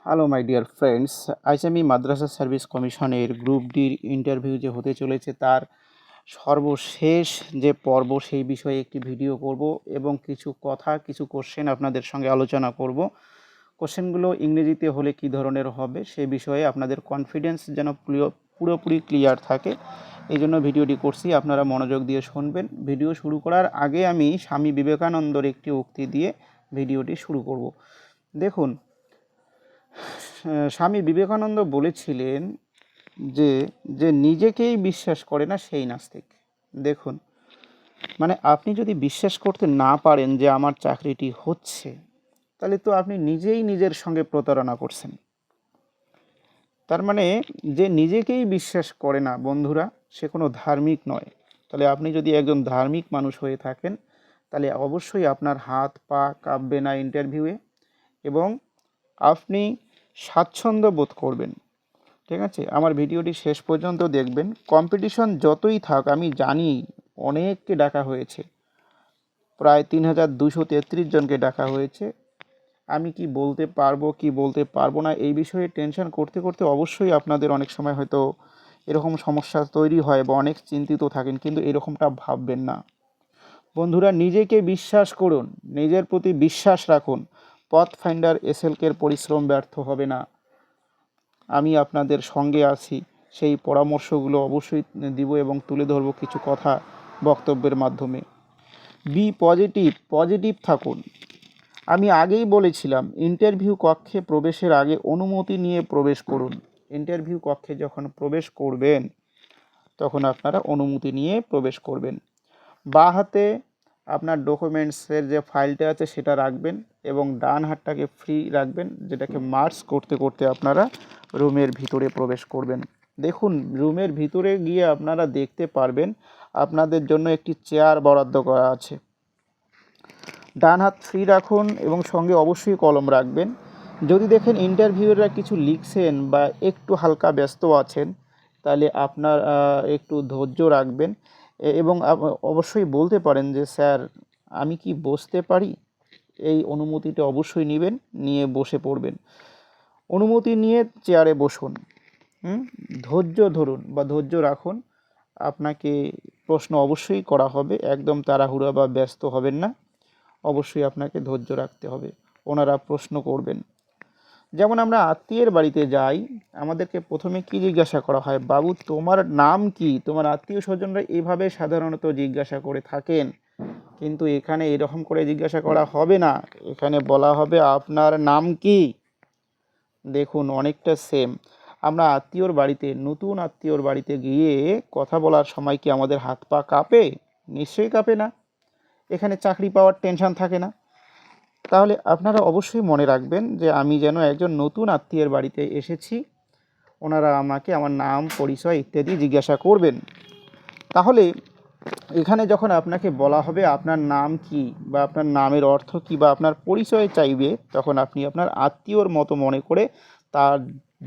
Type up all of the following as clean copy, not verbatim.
Hello my dear friends, আজ আমি মাদ্রাসা service কমিশনের গ্রুপ ডির ইন্টারভিউ যে হতে চলেছে তার সর্বশেষ যে পর্ব সেই বিষয়ে একটি ভিডিও করব এবং কিছু কোশ্চেন আপনাদের সঙ্গে আলোচনা করব। কোশ্চেনগুলো ইংরেজিতে হলে কী ধরনের হবে সে বিষয়ে আপনাদের কনফিডেন্স যেন পুরোপুরি ক্লিয়ার থাকে, এই জন্য ভিডিওটি করছি। আপনারা মনোযোগ দিয়ে শুনবেন। ভিডিও শুরু করার আগে আমি স্বামী বিবেকানন্দর একটি উক্তি দিয়ে ভিডিওটি শুরু করব। দেখুন, স্বামী বিবেকানন্দ বলেছিলেন যে যে নিজেকেই বিশ্বাস করে না সেই নাস্তিক। দেখুন, মানে আপনি যদি বিশ্বাস করতে না পারেন যে আমার চাকরিটি হচ্ছে, তাহলে তো আপনি নিজেই নিজের সঙ্গে প্রতারণা করছেন। তার মানে যে নিজেকেই বিশ্বাস করে না বন্ধুরা, সে কোনো ধার্মিক নয়। তাহলে আপনি যদি একজন ধার্মিক মানুষ হয়ে থাকেন, তাহলে অবশ্যই আপনার হাত পা কাঁপবে না ইন্টারভিউয়ে এবং আপনি স্বাচ্ছন্দ্য বোধ করবেন। ঠিক আছে, আমার ভিডিওটি শেষ পর্যন্ত দেখবেন। কম্পিটিশন যতই থাক, আমি জানি অনেককে ডাকা হয়েছে, প্রায় 3233 জনকে ডাকা হয়েছে। আমি কি বলতে পারবো কি বলতে পারবো না এই বিষয়ে টেনশন করতে করতে অবশ্যই আপনাদের অনেক সময় হয়তো এরকম সমস্যা তৈরি হয় বা অনেক চিন্তিত থাকেন, কিন্তু এরকমটা ভাববেন না বন্ধুরা। নিজেকে বিশ্বাস করুন, নিজের প্রতি বিশ্বাস রাখুন। পথ ফাইন্ডার এসএলকের পরিশ্রম ব্যর্থ হবে না। আমি আপনাদের সঙ্গে আছি, সেই পরামর্শগুলো অবশ্যই দিব এবং তুলে ধরব কিছু কথা বক্তব্যের মাধ্যমে। পজিটিভ থাকুন। আমি আগেই বলেছিলাম, ইন্টারভিউ কক্ষে প্রবেশের আগে অনুমতি নিয়ে প্রবেশ করুন। ইন্টারভিউ কক্ষে যখন প্রবেশ করবেন তখন আপনারা অনুমতি নিয়ে প্রবেশ করবেন। বাঁ হাতে আপনার ডকুমেন্টসের যে ফাইলটা আছে সেটা রাখবেন এবং ডান হাতটাকে ফ্রি রাখবেন, যেটাকে মার্চ করতে করতে আপনারা রুমের ভিতরে প্রবেশ করবেন। দেখুন, রুমের ভিতরে গিয়ে আপনারা দেখতে পারবেন আপনাদের জন্য একটি চেয়ার বরাদ্দ করা আছে। ডান হাত ফ্রি রাখুন এবং সঙ্গে অবশ্যই কলম রাখবেন। যদি দেখেন ইন্টারভিউয়াররা কিছু লিখছেন বা একটু হালকা ব্যস্ত আছেন, তাহলে আপনার একটু ধৈর্য রাখবেন এবং অবশ্যই বলতে পারেন যে স্যার আমি কি বসতে পারি। এই অনুমতিটা অবশ্যই নেবেন, নিয়ে বসে পড়বেন। অনুমতি নিয়ে চেয়ারে বসুন। ধৈর্য ধরুন বা ধৈর্য রাখুন। আপনাকে প্রশ্ন অবশ্যই করা হবে, একদম তাড়াহুড়া বা ব্যস্ত হবেন না। অবশ্যই আপনাকে ধৈর্য রাখতে হবে, ওনারা প্রশ্ন করবেন। যেমন আমরা আত্মীয়ের বাড়িতে যাই, আমাদেরকে প্রথমে কি জিজ্ঞাসা করা হয়, বাবু তোমার নাম কি। তোমার আত্মীয় স্বজনরা এভাবে সাধারণত জিজ্ঞাসা করে থাকেন, কিন্তু এখানে এরকম করে জিজ্ঞাসা করা হবে না। এখানে বলা হবে আপনার নাম কি। দেখুন, অনেকটা সেম। আমরা নতুন আত্মীয়র বাড়িতে গিয়ে কথা বলার সময় কি আমাদের হাত পা কাঁপে? নিশ্চয়ই কাঁপে না। এখানে চাকরি পাওয়ার টেনশন থাকে না। তাহলে আপনারা অবশ্যই মনে রাখবেন যে আমি যেন একজন নতুন আত্মীয়ের বাড়িতে এসেছি, ওনারা আমাকে আমার নাম পরিচয় ইত্যাদি জিজ্ঞাসা করবেন। তাহলে এখানে যখন আপনাকে বলা হবে আপনার নাম কি বা আপনার নামের অর্থ কী বা আপনার পরিচয় চাইবে, তখন আপনি আপনার আত্মীয়র মতো মনে করে তার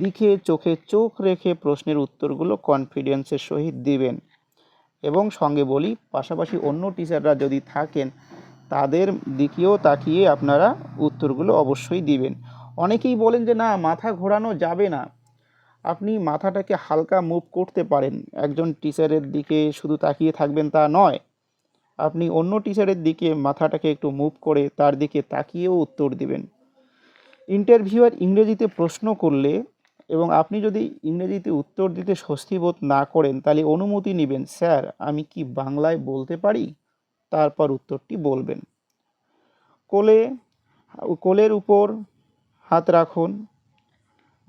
দিকে চোখে চোখ রেখে প্রশ্নের উত্তরগুলো কনফিডেন্সের সহিত দিবেন। এবং সঙ্গে বলি, পাশাপাশি অন্য টিচাররা যদি থাকেন তাদের দিকেও তাকিয়ে আপনারা উত্তরগুলো অবশ্যই দিবেন। অনেকেই বলেন যে না, মাথা ঘোরানো যাবে না। আপনি মাথাটাকে হালকা মুভ করতে পারেন, একজন টিচারের দিকে শুধু তাকিয়ে থাকবেন তা নয়, আপনি অন্য টিচারের দিকে মাথাটাকে একটু মুভ করে তার দিকে তাকিয়েও উত্তর দিবেন। ইন্টারভিউয়ার ইংরেজিতে প্রশ্ন করলে এবং আপনি যদি ইংরেজিতে উত্তর দিতে স্বস্তিবোধ না করেন, তাহলে অনুমতি নেবেন, স্যার আমি কি বাংলায় বলতে পারি। তারপর উত্তরটি বলবেন। কোলের উপর হাত রাখুন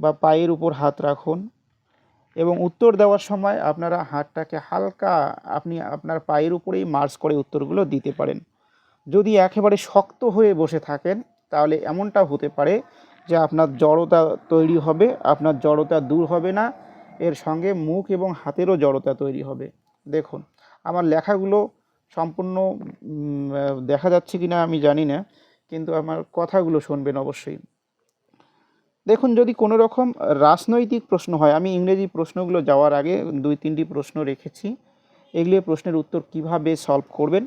বা পায়ের উপর হাত রাখুন এবং উত্তর দেওয়ার সময় আপনারা হাতটাকে হালকা আপনি আপনার পায়ের উপরেই মার্চ করে উত্তরগুলো দিতে পারেন। যদি একেবারে শক্ত হয়ে বসে থাকেন, তাহলে এমনটা হতে পারে যে আপনার জড়তা তৈরি হবে, আপনার জড়তা দূর হবে না, এর সঙ্গে মুখ এবং হাতেরও জড়তা তৈরি হবে। দেখুন, আমার লেখাগুলো সম্পূর্ণ দেখা যাচ্ছে কি না আমি জানি না, কিন্তু আমার কথাগুলো শুনবেন অবশ্যই। দেখুন, যদি কোনো রকম রাজনৈতিক প্রশ্ন হয়, আমি ইংরেজি প্রশ্নগুলো যাওয়ার আগে 2-3টি প্রশ্ন রেখেছি, এগুলি প্রশ্নের উত্তর কিভাবে সলভ করবেন।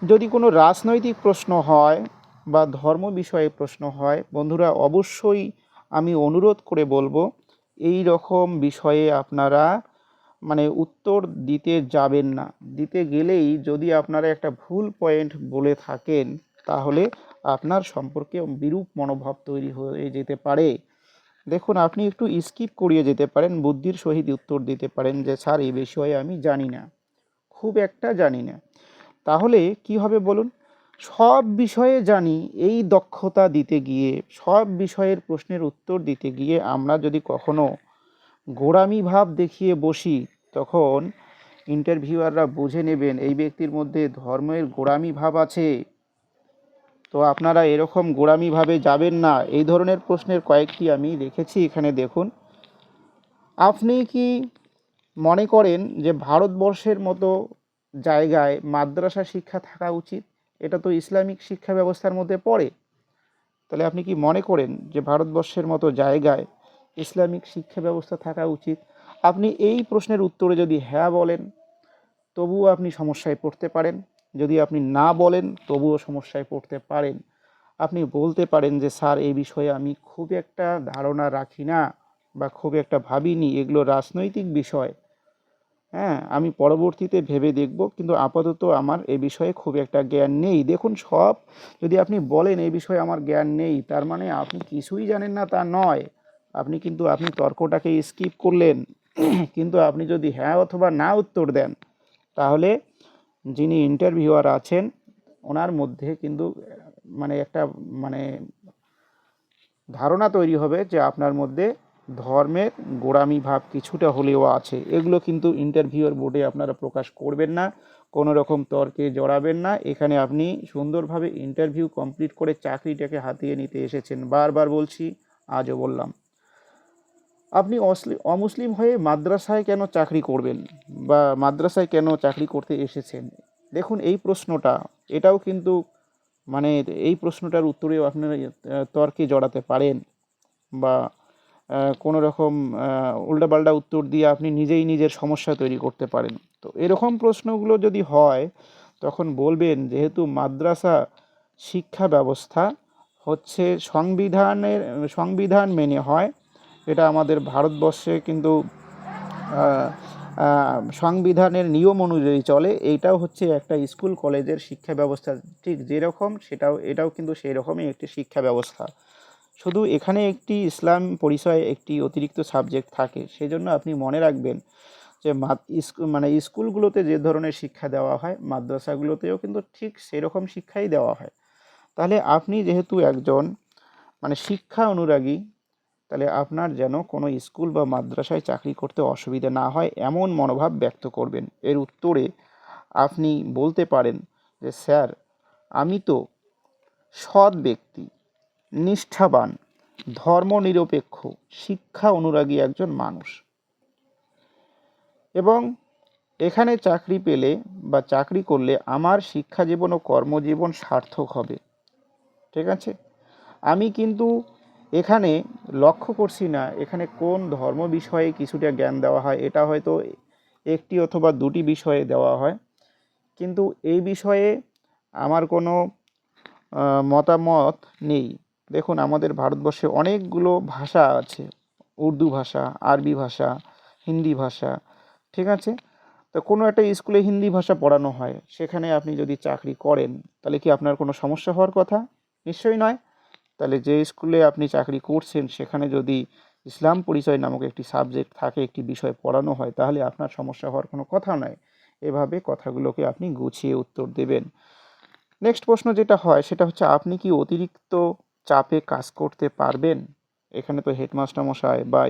যদি কোনো রাজনৈতিক প্রশ্ন হয় বা ধর্ম বিষয়ে প্রশ্ন হয়, বন্ধুরা অবশ্যই আমি অনুরোধ করে বলবো এই রকম বিষয়ে আপনারা মানে উত্তর দিতে যাবেন না। দিতে গেলেই যদি আপনারা একটা ভুল পয়েন্ট বলে থাকেন তাহলে আপনার সম্পর্কে বিরূপ মনোভাব তৈরি হয়ে যেতে পারে। দেখুন, আপনি একটু স্কিপ করিয়ে যেতে পারেন, বুদ্ধির সহিত উত্তর দিতে পারেন যে স্যার এই বিষয়ে আমি জানি না, খুব একটা জানি না। তাহলে কি হবে বলুন? সব বিষয়ে জানি এই দক্ষতা দিতে গিয়ে, সব বিষয়ের প্রশ্নের উত্তর দিতে গিয়ে আমরা যদি কখনো গোঁড়ামি ভাব দেখিয়ে বসি, তখন ইন্টারভিউয়াররা বুঝে নেবেন এই ব্যক্তির মধ্যে ধর্মের গোঁড়ামি ভাব আছে। তো আপনারা এরকম গোঁড়ামি ভাবে যাবেন না। এই ধরনের প্রশ্নের কয়েকটি আমি রেখেছি এখানে দেখুন। আপনি কি মনে করেন যে ভারতবর্ষের মতো জায়গায় মাদ্রাসা শিক্ষা থাকা উচিত? এটা তো ইসলামিক শিক্ষা ব্যবস্থার মধ্যে পড়ে। তাহলে আপনি কি মনে করেন যে ভারতবর্ষের মতো জায়গায় ইসলামিক শিক্ষা ব্যবস্থা থাকা উচিত? আপনি এই প্রশ্নের উত্তরে যদি হ্যাঁ বলেন তবুও আপনি সমস্যায় পড়তে পারেন, যদি আপনি না বলেন তবুও সমস্যায় পড়তে পারেন। আপনি বলতে পারেন যে স্যার এই বিষয়ে আমি খুব একটা ধারণা রাখি না বা খুব একটা ভাবিনি, এগুলো রাজনৈতিক বিষয়, হ্যাঁ আমি পরবর্তীতে ভেবে দেখব, কিন্তু আপাতত আমার এ বিষয়ে খুব একটা জ্ঞান নেই। দেখুন, সব যদি আপনি বলেন এই বিষয়ে আমার জ্ঞান নেই, তার মানে আপনি কিছুই জানেন না তা নয়। আপনি তর্কটাকে স্কিপ করলেন। কিন্তু আপনি যদি হ্যাঁ অথবা না উত্তর দেন তাহলে যিনি ইন্টারভিউয়ার আছেন ওনার মধ্যে কিন্তু মানে একটা মানে ধারণা তৈরি হবে যে আপনার মধ্যে ধর্মের গোঁড়ামি ভাব কিছুটা হলেও আছে। এগুলো কিন্তু ইন্টারভিউয়ের বোর্ডে আপনারা প্রকাশ করবেন না, কোনো রকম তর্কে জড়াবেন না। এখানে আপনি সুন্দরভাবে ইন্টারভিউ কমপ্লিট করে চাকরিটাকে হাতিয়ে নিতে এসেছেন, বারবার বলছি, আজও বললাম। আপনি অমুসলিম হয়ে মাদ্রাসায় কেন চাকরি করবেন বা মাদ্রাসায় কেন চাকরি করতে এসেছেন? দেখুন, এই প্রশ্নটা এটাও কিন্তু মানে এই প্রশ্নটার উত্তরেও আপনারা তর্কে জড়াতে পারেন বা কোনো রকম উল্টাপাল্টা উত্তর দিয়ে আপনি নিজেই নিজের সমস্যা তৈরি করতে পারেন। তো এরকম প্রশ্নগুলো যদি হয় তখন বলবেন যেহেতু মাদ্রাসা শিক্ষা ব্যবস্থা হচ্ছে সংবিধান মেনে হয়, এটা আমাদের ভারতবর্ষে কিন্তু সংবিধানের নিয়ম অনুযায়ী চলে। এইটাও হচ্ছে একটা স্কুল কলেজের শিক্ষা ব্যবস্থা, ঠিক যেরকম এটাও কিন্তু সেই রকমই একটি শিক্ষা ব্যবস্থা। শুধু এখানে একটি ইসলাম পরিচয় একটি অতিরিক্ত সাবজেক্ট থাকে। সেজন্য আপনি মনে রাখবেন যে স্কুলগুলোতে যে ধরনের শিক্ষা দেওয়া হয় মাদ্রাসাগুলোতেও কিন্তু ঠিক সেরকম শিক্ষাই দেওয়া হয়। তাহলে আপনি যেহেতু একজন শিক্ষা অনুরাগী, তাহলে আপনার যেন কোনো স্কুল বা মাদ্রাসায় চাকরি করতে অসুবিধা না হয় এমন মনোভাব ব্যক্ত করবেন। এর উত্তরে আপনি বলতে পারেন যে স্যার আমি তো সৎ ব্যক্তি, নিষ্ঠাবান, ধর্মনিরপেক্ষ, শিক্ষা অনুরাগী একজন মানুষ, এবং এখানে চাকরি পেলে বা চাকরি করলে আমার শিক্ষা জীবন ও কর্মজীবন সার্থক হবে। ঠিক আছে? আমি কিন্তু এখানে লক্ষ্য করছি না এখানে কোন ধর্ম বিষয়ে কিছুটা জ্ঞান দেওয়া হয়, এটা হয়তো একটি অথবা দুটি বিষয়ে দেওয়া হয়, কিন্তু এই বিষয়ে আমার কোনো মতামত নেই। দেখুন, আমাদের ভারতবর্ষে অনেকগুলো ভাষা আছে, উর্দু ভাষা, আরবি ভাষা, হিন্দি ভাষা, ঠিক আছে? তো কোনো একটা স্কুলে হিন্দি ভাষা পড়ানো হয়, সেখানে আপনি যদি চাকরি করেন তাহলে কি আপনার কোনো সমস্যা হওয়ার কথা? নিশ্চয়ই নয়। তাহলে যে স্কুলে আপনি চাকরি করছেন সেখানে যদি ইসলাম পরিচয় নামক একটি সাবজেক্ট থাকে, একটি বিষয় পড়ানো হয়, তাহলে আপনার সমস্যা হওয়ার কোনো কথা নয়। এভাবে কথাগুলোকে আপনি গুছিয়ে উত্তর দেবেন। নেক্সট প্রশ্ন যেটা হয় সেটা হচ্ছে আপনি কি অতিরিক্ত চাপে কাজ করতে পারবেন? এখানে তো হেডমাস্টার মশাই বা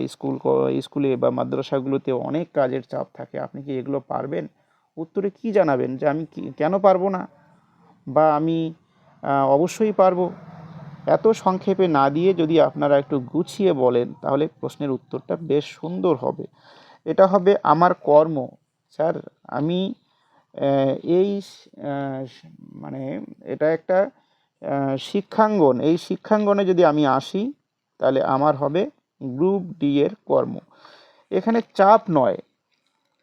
স্কুলে বা মাদ্রাসাগুলোতে অনেক কাজের চাপ থাকে, আপনি কি এগুলো পারবেন? উত্তরে কি জানাবেন যে আমি কেন পারবো না বা আমি অবশ্যই পারবো। এত সংক্ষেপে না দিয়ে যদি আপনারা একটু গুছিয়ে বলেন তাহলে প্রশ্নের উত্তরটা বেশ সুন্দর হবে। এটা হবে আমার কর্ম। স্যার আমি এই মানে এটা একটা শিক্ষাঙ্গন, এই শিক্ষাঙ্গনে যদি আমি আসি তাহলে আমার হবে গ্রুপ ডি এর কর্ম। এখানে চাপ নয়,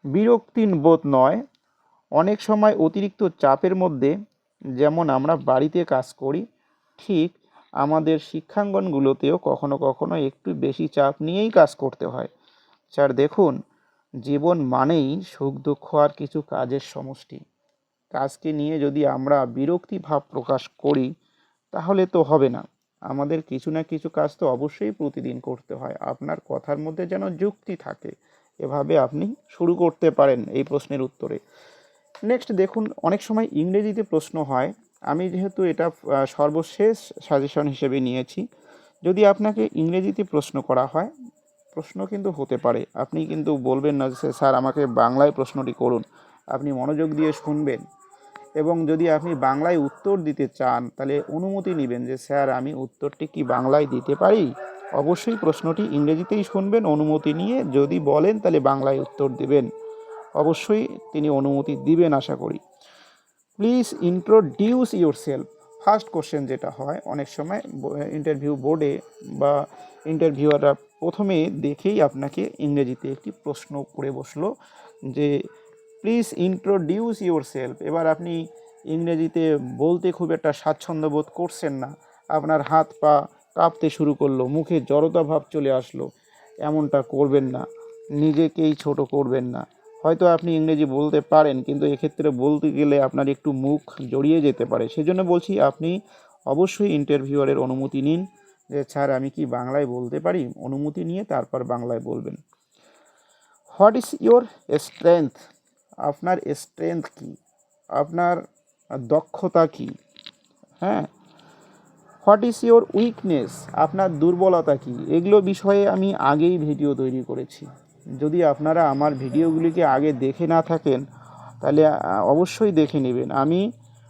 বিরক্তির বোধ নয়, অনেক সময় অতিরিক্ত চাপের মধ্যে যেমন আমরা বাড়িতে কাজ করি ঠিক আমাদের শিক্ষাঙ্গনগুলোতেও কখনো কখনো একটু বেশি চাপ নিয়েই কাজ করতে হয়। স্যার দেখুন, জীবন মানেই সুখ দুঃখ আর কিছু কাজের সমষ্টি। কাজকে নিয়ে যদি আমরা বিরক্তি ভাব প্রকাশ করি তাহলে তো হবে না। আমাদের কিছু না কিছু কাজ তো অবশ্যই প্রতিদিন করতে হয়। আপনার কথার মধ্যে যেন যুক্তি থাকে, এভাবে আপনি শুরু করতে পারেন এই প্রশ্নের উত্তরে। নেক্সট দেখুন, অনেক সময় ইংরেজিতে প্রশ্ন হয়। আমি যেহেতু এটা সর্বশেষ সাজেশন হিসেবে নিয়েছি, যদি আপনাকে ইংরেজিতে প্রশ্ন করা হয়, প্রশ্ন কিন্তু হতে পারে, আপনি কিন্তু বলবেন না যে স্যার আমাকে বাংলায় প্রশ্নটি করুন। আপনি মনোযোগ দিয়ে শুনবেন এবং যদি আপনি বাংলায় উত্তর দিতে চান তাহলে অনুমতি নেবেন যে স্যার আমি উত্তরটি কি বাংলায় দিতে পারি। অবশ্যই প্রশ্নটি ইংরেজিতেই শুনবেন, অনুমতি নিয়ে যদি বলেন তাহলে বাংলায় উত্তর দেবেন। অবশ্যই তিনি অনুমতি দিবেন আশা করি। Please introduce your self. First question যেটা হয় অনেক সময় ইন্টারভিউ বোর্ডে বা ইন্টারভিউয়াররা প্রথমে দেখেই আপনাকে ইংরেজিতে একটি প্রশ্ন করে বসলো যে প্লিজ ইন্ট্রোডিউস ইউর সেলফ। এবার আপনি ইংরেজিতে বলতে খুব একটা স্বাচ্ছন্দ্য বোধ করছেন না, আপনার হাত পা কাঁপতে শুরু করলো, মুখে জড়তা ভাব চলে আসলো, এমনটা করবেন না, নিজেকেই ছোট করবেন না। হয়তো আপনি ইংরেজি বলতে পারেন কিন্তু এক্ষেত্রে বলতে গেলে আপনার একটু মুখ জড়িয়ে যেতে পারে। সেজন্য বলছি আপনি অবশ্যই ইন্টারভিউয়ারের অনুমতি নিন যে স্যার আমি কি বাংলায় বলতে পারি। অনুমতি নিয়ে তারপর বাংলায় বলবেন। What is your strength. আপনার স্ট্রেংথ কী, আপনার দক্ষতা কী। হ্যাঁ, হোয়াট ইজ ইয়োর উইকনেস, আপনার দুর্বলতা কী। এগুলো বিষয়ে আমি আগেই ভিডিও তৈরি করেছি। যদি আপনারা আমার ভিডিওগুলিকে আগে দেখে না থাকেন তাহলে অবশ্যই দেখে নেবেন। আমি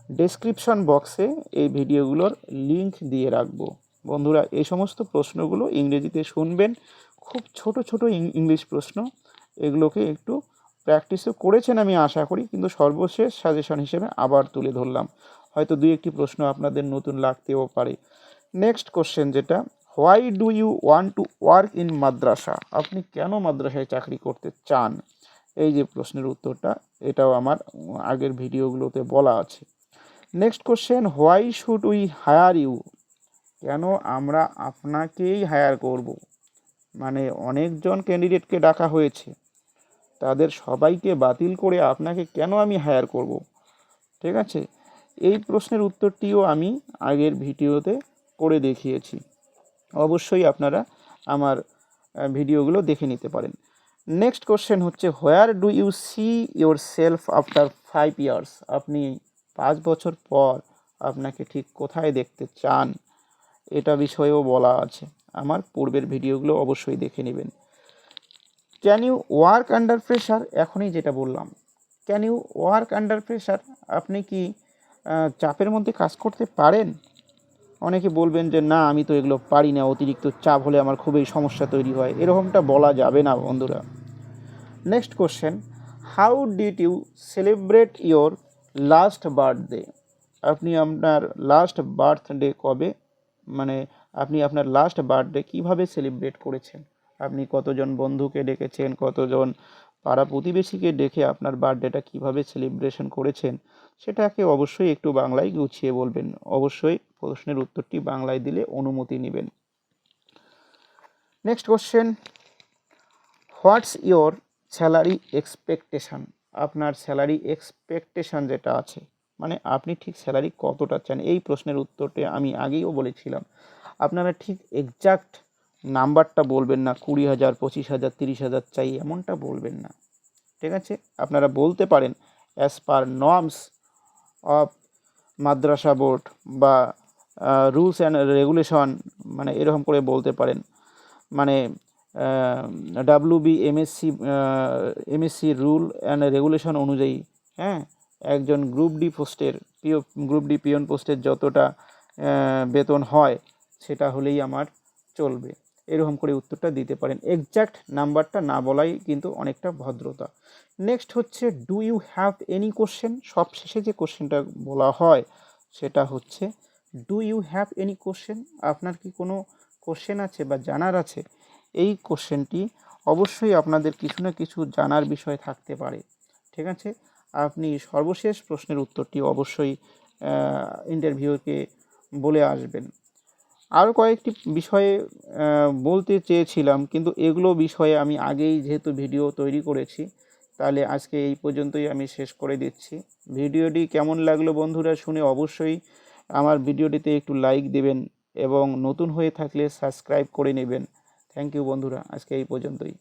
ডেসক্রিপশন বক্সে এই ভিডিওগুলোর লিংক দিয়ে রাখবো। বন্ধুরা, এই সমস্ত প্রশ্নগুলো ইংরেজিতে শুনবেন, খুব ছোট ছোট ইংলিশ প্রশ্ন, এগুলোকে একটু প্র্যাকটিসও করেছেন আমি আশা করি, কিন্তু সর্বশেষ সাজেশন হিসেবে আবার তুলে ধরলাম। হয়তো দুই একটি প্রশ্ন আপনাদের নতুন লাগতেও পারে। নেক্সট কোশ্চেন যেটা, why do you want to work in madrasa. আপনি কেন মাদ্রাসায় চাকরি করতে চান, এই যে প্রশ্নের উত্তরটা, এটাও আমার আগের ভিডিওগুলোতে বলা আছে। Next question, why should we hire you. কেন আমরা আপনাকেই হায়ার করব। মানে অনেকজন ক্যান্ডিডেটকে ডাকা হয়েছে, তাদের সবাইকে বাতিল করে আপনাকে কেন আমি হায়ার করব। ঠিক আছে, এই প্রশ্নের উত্তরটিও আমি আগের ভিডিওতে করে দেখিয়েছি। অবশ্যই আপনারা আমার ভিডিওগুলো দেখে নিতে পারেন। নেক্সট কোশ্চেন হচ্ছে, where do you see yourself after 5 years. আপনি 5 বছর পর আপনাকে ঠিক কোথায় দেখতে চান, এটা বিষয়েও বলা আছে। আমার পূর্বের ভিডিওগুলো অবশ্যই দেখে নেবেন। Can you work under pressure, এখনই যেটা বললাম, can you work under pressure, আপনি কি চাপের মধ্যে কাজ করতে পারেন। অনেকে বলবেন যে না আমি তো এগুলো পারি না, অতিরিক্ত চাপ হলে আমার খুবই সমস্যা তৈরি হয়। এরকমটা বলা যাবে না বন্ধুরা। Next question, how did you celebrate your last birthday. আপনি আপনার লাস্ট বার্থডে কবে, মানে আপনি আপনার লাস্ট বার্থডে কীভাবে সেলিব্রেট করেছেন। আপনি কতজন বন্ধুকে ডেকেছেন, কতজন পাড়া প্রতিবেশীকে ডেকে আপনার বার্থডেটা কীভাবে সেলিব্রেশন করেছেন, সেটাকে অবশ্যই একটু বাংলায় গুছিয়ে বলবেন। অবশ্যই প্রশ্নের উত্তরটি বাংলায় দিলে অনুমতি নেবেন। Next question, what's your salary expectation. আপনার স্যালারি এক্সপেকটেশান যেটা আছে, মানে আপনি ঠিক স্যালারি কতটা চান। এই প্রশ্নের উত্তরটি আমি আগেও বলেছিলাম, আপনারা ঠিক এক্সাক্ট নাম্বারটা বলবেন না, 20,000, 25,000, 30,000 চাই, এমনটা বলবেন না। ঠিক আছে, আপনারা বলতে পারেন as per norms of Madrasa board বা রুলস অ্যান্ড রেগুলেশন, মানে এরকম করে বলতে পারেন। মানে WB MSc rule and regulation অনুযায়ী, হ্যাঁ, একজন গ্রুপ ডি পিয়ন পোস্টের যতটা বেতন হয় সেটা হলেই আমার চলবে, এরকম করে উত্তরটা দিতে পারেন। এক্স্যাক্ট নাম্বারটা না বলাই কিন্তু অনেকটা ভদ্রতা। নেক্সট হচ্ছে, do you have any question. সবশেষে যে কোশ্চেনটা বলা হয় সেটা হচ্ছে, do you have any question, আপনার কি কোনো কোশ্চেন আছে বা জানার আছে। এই কোশ্চেনটি অবশ্যই আপনাদের কিছু না কিছু জানার বিষয় থাকতে পারে। ঠিক আছে, আপনি সর্বশেষ প্রশ্নের উত্তরটি অবশ্যই ইন্টারভিউকে বলে আসবেন। আরও কয়েকটি বিষয়ে বলতে চেয়েছিলাম, কিন্তু এগুলো বিষয়ে আমি আগেই যেহেতু ভিডিও তৈরি করেছি, তাহলে আজকে এই পর্যন্তই আমি শেষ করে দিচ্ছি। ভিডিওটি কেমন লাগলো বন্ধুরা শুনে অবশ্যই আমার ভিডিওটিতে একটু লাইক দেবেন এবং নতুন হয়ে থাকলে সাবস্ক্রাইব করে নেবেন। থ্যাংক ইউ বন্ধুরা, আজকে এই পর্যন্তই।